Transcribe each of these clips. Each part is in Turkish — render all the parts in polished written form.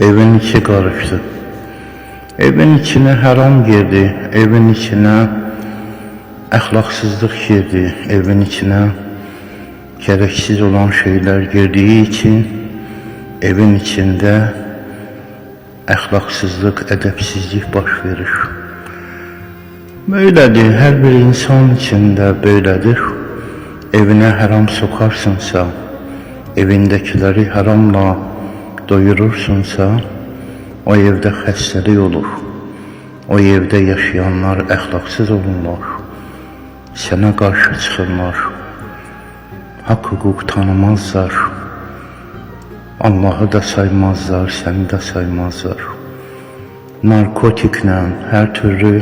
Evin içi karıştı. Evin içine haram girdi. Evin içine ahlaksızlık girdi. Evin içine gereksiz olan şeyler girdiği için evin içinde ahlaksızlık, edepsizlik baş verir. Böyledir. Her bir insan içinde böyledir. Evine haram sokarsınsa, evindekileri haramla doyurursunsa, o evde xəstəlik olur. O evde yaşayanlar əxlaqsız olurlar. Sənə qarşı çıxırlar. Haqq hüquq tanımazlar. Allah'ı da saymazlar, səni də saymazlar. Narkotiklə, hər türlü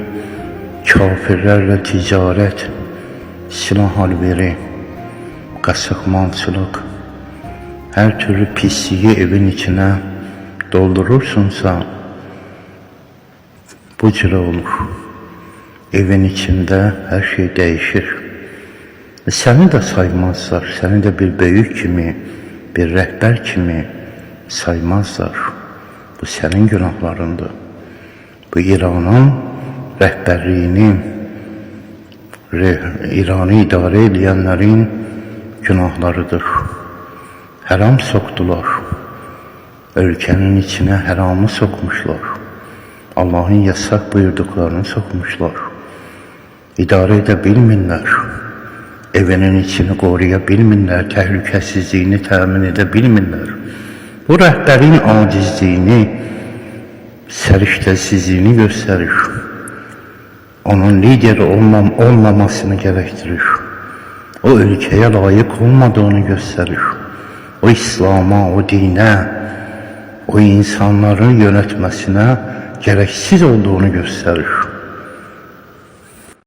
kafirlərlə ticarət, silah alveri, qasıqmalçılıq, her türlü pisliği evin içine doldurursunsa bu cürə olur. Evin içinde her şey değişir. Səni də saymazlar, səni də bir böyük kimi, bir rəhbər kimi saymazlar. Bu sənin günahlarındır. Bu İran'ın rəhbərliyini, İran'ı idarə edənlərin günahlarıdır. Haram soktular. Ülkenin içine haramı sokmuşlar. Allah'ın yasak buyurduklarını sokmuşlar. İdare edebilmirlər. Evinin içini qoruyabilmirlər. Təhlükəsizliyini təmin edebilmirlər. Bu rəhbərin acizliyini, səriştəsizliyini göstərir. Onun lider olmamasını gerektirir. O ülkeye layık olmadığını gösterir. O İslam'a, o dine, o insanların yönetmesine gereksiz olduğunu gösterir.